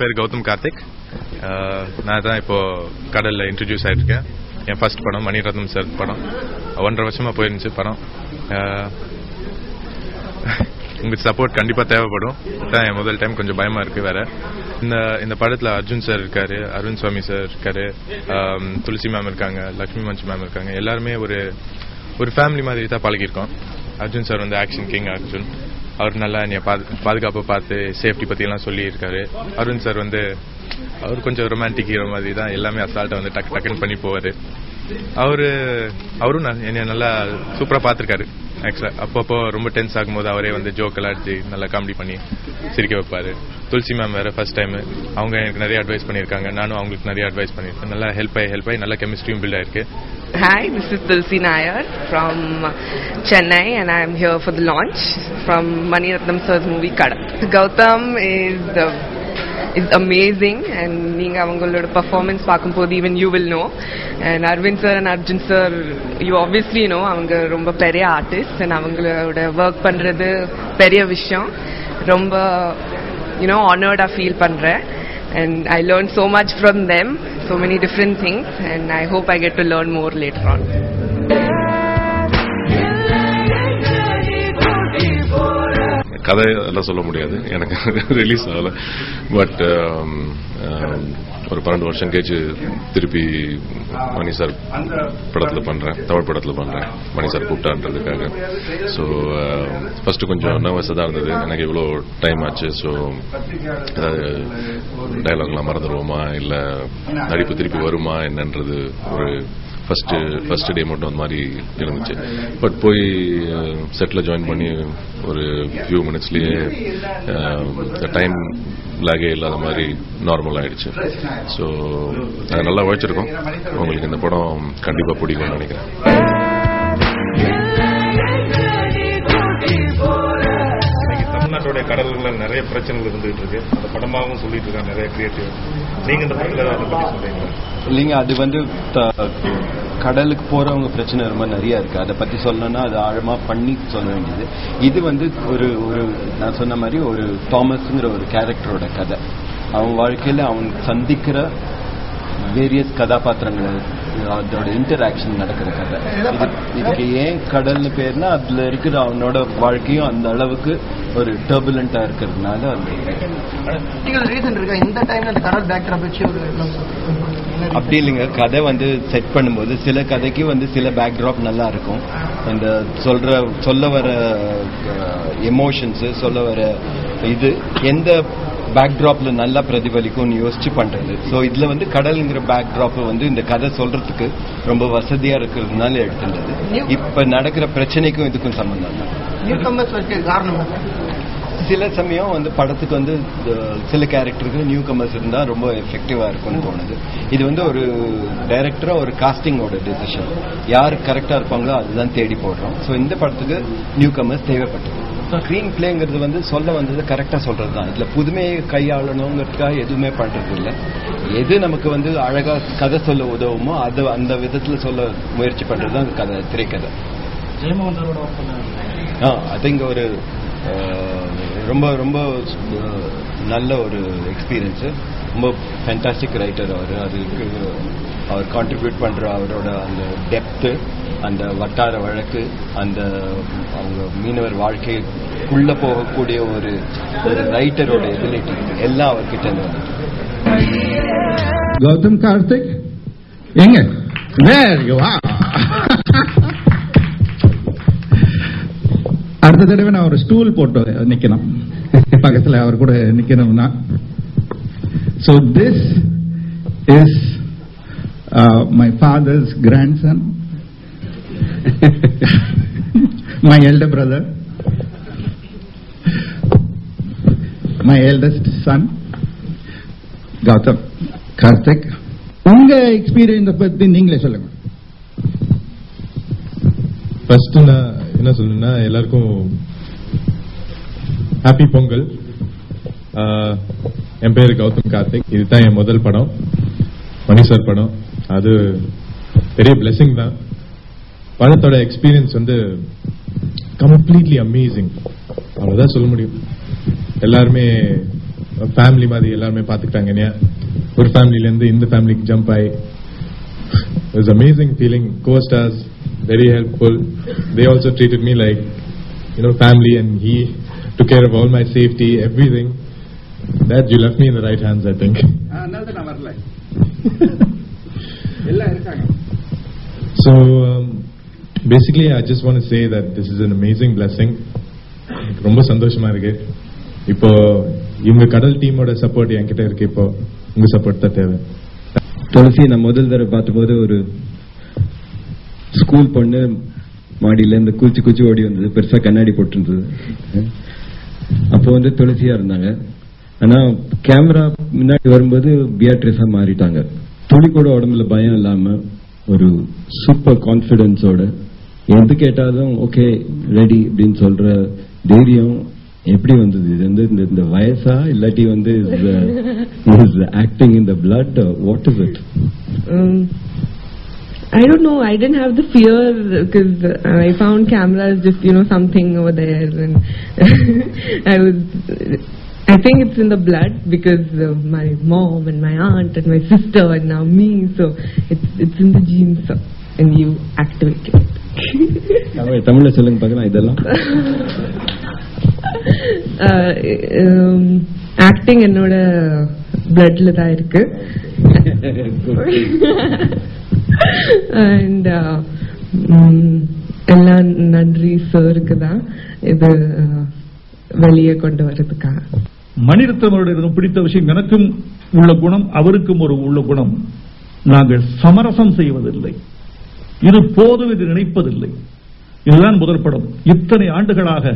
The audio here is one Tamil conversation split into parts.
பேர் கௌதம் கார்த்திக். நான் தான் இப்போ கடலில் இன்ட்ரடியூஸ் ஆகிருக்கேன். என் ஃபர்ஸ்ட் படம் மணிரத்னம் சார் படம். 1.5 வருஷமா போயிருந்துச்சு படம். உங்களுக்கு சப்போர்ட் கண்டிப்பாக தேவைப்படும். தான் என் முதல் டைம் கொஞ்சம் பயமாக இருக்குது. வேற இந்த படத்தில் அர்ஜுன் சார் இருக்காரு, அருண் சுவாமி சார் இருக்காரு, துளசி மேம் இருக்காங்க, லக்ஷ்மி மஞ்சு மேம் இருக்காங்க. எல்லாருமே ஒரு ஃபேமிலி மாதிரி தான் பழகிருக்கோம். அர்ஜுன் சார் வந்து ஆக்ஷன் கிங் அர்ஜுன். அவர் நல்லா என்னைய பாதுகாப்பை பார்த்து சேஃப்டி பற்றியெல்லாம் சொல்லியிருக்காரு. அருண் சார் வந்து அவர் கொஞ்சம் ரொமான்டிக் ஹீரோ மாதிரி தான் எல்லாமே அசால்ட்டை வந்து டக்குன்னு பண்ணி போவார். அவரும் என்னை நல்லா சூப்பராக பார்த்துருக்காரு. ஆக்சுவலாக அப்பப்போ ரொம்ப டென்ஸ் ஆகும்போது அவரே வந்து ஜோக்கெல்லாம் அடிச்சு நல்லா காமெடி பண்ணி சிரிக்க வைப்பார். துளசி மேம் வேறு ஃபர்ஸ்ட் டைம், அவங்க எனக்கு நிறைய அட்வைஸ் பண்ணியிருக்காங்க, நானும் அவங்களுக்கு நிறைய அட்வைஸ் பண்ணியிருக்கேன். நல்லா ஹெல்ப் ஆகி நல்ல கெமிஸ்ட்ரியும் பில்ட் ஆயிருக்கு. Hi, this is Tulsi Nayar from Chennai and I am here for the launch from Mani Ratnam sir's movie Kada. Gautam is amazing and நீங்க அவங்களோட performance பார்க்கும்போது even you will know. And Arvind sir and Arjun sir, you obviously know அவங்க ரொம்ப பெரிய ஆர்டிஸ்ட் and அவங்களோட ஒர்க் பண்றது பெரிய விஷயம். ரொம்ப honored I feel பண்றேன். And I learned so much from them, so many different things, and I hope I get to learn more later on. கதை எல்லாம் சொல்ல முடியாது, எனக்கு ரிலீஸ் ஆகல. பட் ஒரு 12 வருஷம் கழிச்சு திருப்பி மணி சார் படத்தில் பண்ணுறேன், தமிழ் படத்தில் பண்ணுறேன். மணி சார் கூப்பிட்டான்றதுக்காக. ஸோ ஃபர்ஸ்ட் கொஞ்சம் நர்வஸாக தான் இருந்தது, எனக்கு இவ்வளோ டைம் ஆச்சு. ஸோ ஏதாவது டைலாக்லாம் மறந்துடுவோமா, இல்லை நடிப்பு திருப்பி வருமா என்னன்றது ஒரு ஃபர்ஸ்ட் டே மட்டும் அந்த மாதிரி இருந்துச்சு. பட் போய் செட்டில் ஜாயின் பண்ணி ஒரு ஃபியூ மினிட்ஸ்லேயே டைம் லாகே இல்லாத மாதிரி நார்மல் ஆயிடுச்சு. ஸோ அது நல்லா உழைச்சிருக்கோம். உங்களுக்கு இந்த படம் கண்டிப்பாக பிடிக்கும்னு நினைக்கிறேன். தமிழ்நாட்டுடைய கடல்களில் நிறைய பிரச்சனைகள் இருந்துகிட்டு இருக்கு. அந்த படமாகவும் சொல்லிட்டு இருக்காங்க நிறைய கிரியேட்டிவ். நீங்க இந்த படத்தில் அதை பற்றி சொல்றீங்களா? இல்லைங்க, அது வந்து கடலுக்கு போறவங்க பிரச்சனை ரொம்ப நிறைய இருக்கு. அதை பத்தி சொல்லணும்னா அது ஆழமா பண்ணி சொல்ல வேண்டியது. இது வந்து ஒரு நான் சொன்ன மாதிரி ஒரு தாமஸ்ங்கிற ஒரு கேரக்டரோட கதை. அவன் வாழ்க்கையில அவன் சந்திக்கிற வேரியஸ் கதாபாத்திரங்கள், அதோட இன்டராக்ஷன் நடக்கிற கதை. இதுக்கு ஏன் கடல்னு பேர்னா அதுல இருக்கிற அவனோட வாழ்க்கையும் அந்த அளவுக்கு ஒரு டர்புலண்டா இருக்கிறதுனால அப்படி இல்லைங்க. கதை வந்து செட் பண்ணும்போது சில கதைக்கு வந்து சில பேக்ட்ராப் நல்லா இருக்கும். அந்த சொல்ல வர எமோஷன்ஸ், சொல்ல வர இது எந்த பேக்ட்ராப்ல நல்லா பிரதிபலிக்கும்னு யோசிச்சு பண்றது. ஸோ இதுல வந்து கடல்ங்கிற பேக்ட்ராப் வந்து இந்த கதை சொல்றதுக்கு ரொம்ப வசதியா இருக்கிறதுனால எடுத்துள்ளது. இப்ப நடக்கிற பிரச்சனைக்கும் இதுக்கும் சம்பந்தம் தான். சில சமயம் வந்து படத்துக்கு வந்து சில கேரக்டருக்கு நியூ கமர்ஸ் இருந்தா ரொம்ப எஃபெக்டிவா இருக்கும்னு தோணுது. இது வந்து ஒரு டைரக்டரா ஒரு காஸ்டிங்கோட டிசிஷன். யார் கரெக்டா இருப்பாங்களோ அதுதான் தேடி போடுறோம். ஸோ இந்த படத்துக்கு நியூ கமர்ஸ் தேவைப்பட்டது. ஸ்கிரீன் பிளேங்கிறது வந்து சொல்ல வந்தது கரெக்டா சொல்றது தான். இதுல புதுமையை கையாளணுங்கிறதுக்காக எதுவுமே பண்றது இல்லை. எது நமக்கு வந்து அழகா கதை சொல்ல உதவுமோ அது அந்த விதத்துல சொல்ல முயற்சி பண்றதுதான் கதை, திரைக்கதை. அது இங்க ஒரு ரொம்ப ரொம்ப நல்ல ஒரு எக்ஸ்பீரியன்ஸ். ரொம்ப ஃபேண்டாஸ்டிக் ரைட்டர் அவர். அவர் கான்ட்ரிபியூட் பண்ற அவரோட அந்த டெப்த்து, அந்த வட்டார வழக்கு, அந்த அவங்க மீனவர் வாழ்க்கைக்குள்ள போகக்கூடிய ஒரு ரைட்டரோட எபிலிட்டி எல்லாம் அவர்கிட்ட இருந்து. கௌதம் கார்த்திக் எங்க? There you are. அடுத்த தடவை நான் ஒரு ஸ்டூல் போட்டு நிக்கணும், பக்கத்தில் அவர் கூட நிக்கணும்னா. So this is my father's grandson, my elder brother, my eldest son, Gautam Karthik. உங்க எக்ஸ்பீரியன்ஸ் பத்தி நீங்களே சொல்லுங்க. ஃபர்ஸ்ட் நான் என்ன சொல்லணும்னா, எல்லாருக்கும் ஹாப்பி பொங்கல். என் பேரு கௌதம் கார்த்திக். இதுதான் என் முதல் படம், மணி சார் படம். அது பெரிய பிளெஸிங் தான். படத்தோட எக்ஸ்பீரியன்ஸ் வந்து கம்ப்ளீட்லி அமேசிங், அவ்வளவுதான் சொல்ல முடியும். எல்லாருமே ஃபேமிலி மாதிரி எல்லாருமே பாத்துக்கிட்டாங்க. ஒரு ஃபேமிலில இருந்து இந்த ஃபேமிலிக்கு ஜம்ப் ஆகி it was amazing feeling. Co-stars very helpful. They also treated me like family, and he took care of all my safety, everything. That you left me in the right hands, I think. So basically I just want to say that this is an amazing blessing. ரொம்ப சந்தோஷமா இருக்கு. இப்போ இவங்க கடல் டீமோட சப்போர்ட் என்கிட்ட இருக்கு. இப்போ உங்க சப்போர்ட் தான் தேவை. துளசி நான் முதல் தடவை பார்த்தபோது ஒரு ஸ்கூல் பொண்ணு மாடியில இந்த குச்சி ஓடி வந்தது, பெருசா கண்ணாடி போட்டு அப்போ வந்து துளசியா இருந்தாங்க. ஆனா கேமரா முன்னாடி வரும்போது பியாட்ரிஸா மாறிட்டாங்க. துளி கூட உடம்புல பயம் இல்லாம ஒரு சூப்பர் கான்பிடன்ஸோட எது கேட்டாலும் ஓகே ரெடி அப்படின்னு சொல்ற தைரியம் எப்படி வந்தது? இது வந்து இந்த வயசா இல்லாட்டி வந்து acting in the blood, what is it? I don't know. I didn't have the fear because I found cameras just something over there, and I think it's in the blood because of my mom and my aunt and my sister and now me, so it's in the genes and you activate it. தமிழ்ல சொல்லுங்க பார்க்கலாம். இதெல்லாம் ஆக்டிங் என்னோட பிளட்ல தான் இருக்கு. அண்ட் எல்லாம் நன்றி சாருக்கு தான் இது வெளியே கொண்டு வர்றதுக்காக. மணிரத்னமோட பிடித்த விஷயம், எனக்கும் உள்ள குணம் அவருக்கும் உள்ள குணம், நாங்கள் சமரசம் செய்வதில்லை. இது போதும் என்று நினைப்பதில்லை. இதுதான் முதல் படம். இத்தனை ஆண்டுகளாக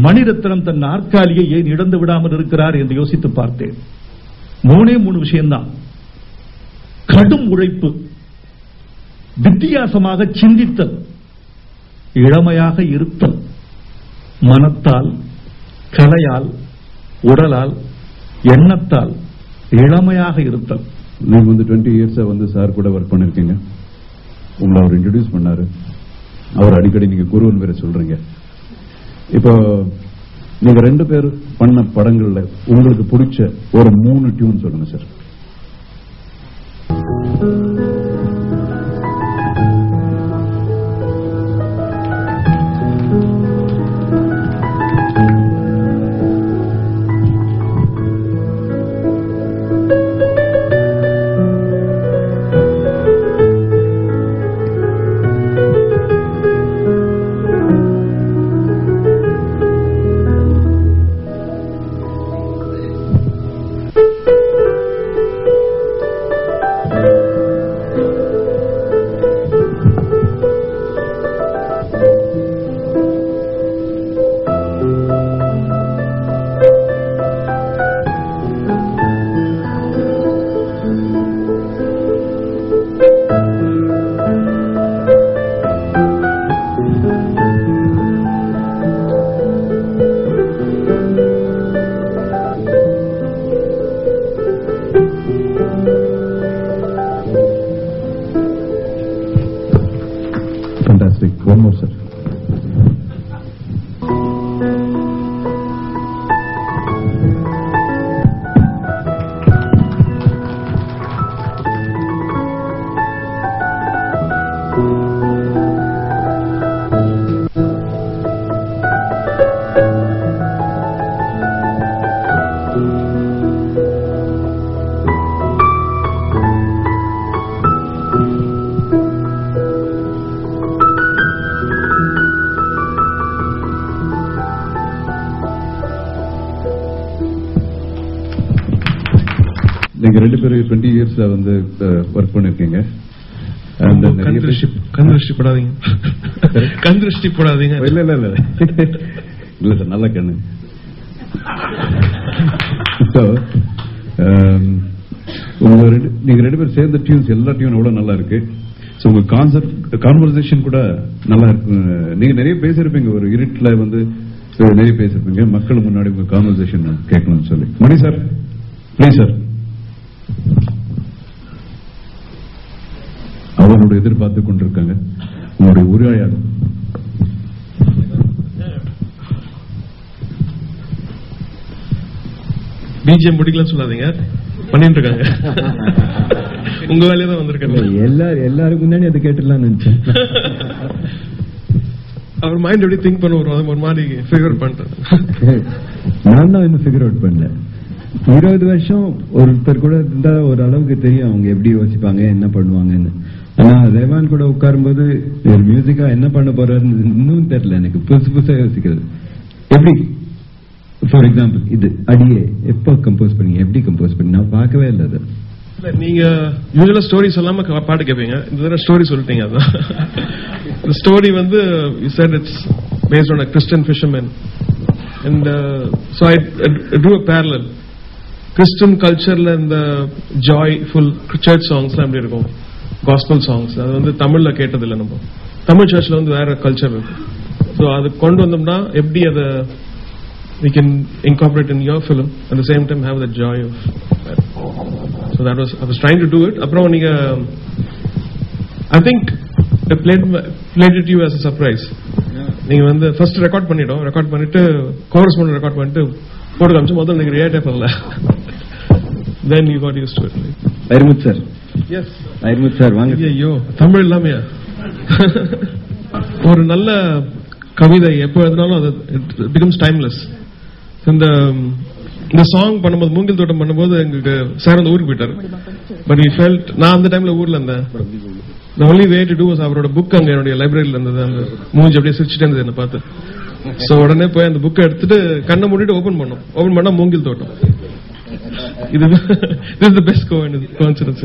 மணிரத்னம் தன் நாற்காலியை ஏன் இழந்து விடாமல் இருக்கிறார் என்று யோசித்து பார்த்தேன். 3 விஷயம்தான். கடும் உழைப்பு, வித்தியாசமாக சிந்தித்தல், இளமையாக இருத்தல், மனத்தால், கலையால், உடலால், எண்ணத்தால் இளமையாக இருத்தல். நீங்க வந்து 20 இயர்ஸா வந்து சார் கூட ஒர்க் பண்ணிருக்கீங்க. உங்களை அவர் இன்ட்ரோடியூஸ் பண்ணாரு. அவர் அடிக்கடி நீங்க குருவன் பேரை சொல்றீங்க. இப்போ நீங்க 2 பேர் பண்ண படங்கள்ல உங்களுக்கு பிடிச்ச ஒரு 3 டியூன் சொல்லுங்க சார். One more, sir. நீங்க 2 பேரும் 20 இயர்ஸ்ல வந்து ஒர்க் பண்ணிருக்கீங்க. கந்திருஷ்டி போடாதீங்க. கந்திருஷ்டி போடாதீங்க. இல்ல இல்ல இல்ல இல்ல சார், நல்ல கண்ணு. நீங்க 2 பேரும் சேர்ந்த டியூன்ஸ், எல்லா டியூன் எவ்வளவு நல்லா இருக்கு. உங்க கான்வர்சேஷன் கூட நல்லா இருக்கு. நீங்க நிறைய பேசிருப்பீங்க, ஒரு இருட்டுல வந்து நிறைய பேசிருப்பீங்க. மக்கள் முன்னாடி உங்க கான்வர்சேஷன் கேட்கணும்னு சொல்லி. மணி சார், பிளீஸ் சார். அவரோட எதிர்பார்த்து கொண்டிருக்காங்க உங்களுடைய உரையாடல். பிஜிஎம் பிடிக்கலன்னு சொல்லாதீங்க, பண்ணிட்டு இருக்காங்க. உங்க வேலையை தான் வந்திருக்காங்க. எல்லாருக்கும் முன்னாடி அதை கேட்டுலாம் நினைச்சேன். அவர் மைண்ட் எப்படி திங்க் பண்ணுவோம் ஒரு மாதிரி ஃபிகர் அவுட் பண்ணிட்டேன். நான் தான் இன்னும் ஃபிகர் அவுட் பண்ணல. 20 வருஷம் ஒருத்தர் கூட இருந்தா ஒரு அளவுக்கு தெரியும் அவங்க எப்படி யோசிப்பாங்க, என்ன பண்ணுவாங்கன்னு. ஆனா ரேவான் கூட உட்காரும்போது ஒரு மியூசிக்கா என்ன பண்ண போறாருன்னு இன்னும் தெரியல எனக்கு. புதுசு புதுசா யோசிக்கிறது. எப்படி ஃபார் எக்ஸாம்பிள் இது அடியே எப்போ கம்போஸ் பண்ணி எப்படி கம்போஸ் பண்ணி நான் பார்க்கவே இல்லை. அது நீங்க யூசுவலா ஸ்டோரி சொல்லாம பாட்டு கேட்பீங்க, இந்த தடவை ஸ்டோரி சொல்லிட்டீங்க. அதான் இந்த ஸ்டோரி வந்து you said it's based on a Christian fisherman and so I drew a parallel. Christian cultureல இந்த joyful church songs எல்லாம் எப்படி இருக்கும், gospel songs, அது வந்து தமிழ்ல கேட்டது இல்லை. நம்ம தமிழ் சர்ச்ல வந்து வேற கல்ச்சர் இருக்கு. ஸோ அது கொண்டு வந்தோம்னா எப்படி அதை we can incorporate in your film at the same time have the joy of that. So that was I was trying to do it. Aprom neenga I think I played it to you as a surprise. நீங்க வந்து first record பண்ணிட்டு chorus மட்டும் record பண்ணிட்டு போட்டு காமிச்சு முதல்ல நீங்க ரியாக்ட் பண்ணல. Then you got used to it. ஐர்முத் சார். Yes. ஐர்முத் சார் வாங்க. ஐயோ தமிழ் இல்லாம ஒரு நல்ல கவிதை எப்போ எழுதினாலும் அது it becomes timeless. இந்த சாங் பண்ணும்போது மூங்கில் தோட்டம் பண்ணும்போது எங்களுக்கு சார் அந்த ஊருக்கு போயிட்டாரு. பட் he felt நான் அந்த டைம்ல ஊர்ல இருந்தேன். The only way to do was அவரோட புக் அங்க என்னுடைய லைப்ரரியில இருந்தது. அந்த மூஞ்சி அப்படியே சிரிச்சுட்டே இருந்தது என்ன பார்த்து. சோ உடனே போய் அந்த புக்கை எடுத்துட்டு கண்ணை மூடிட்டு ஓபன் பண்ணா மூங்கில் தோட்டம். இது this is the best coincidence.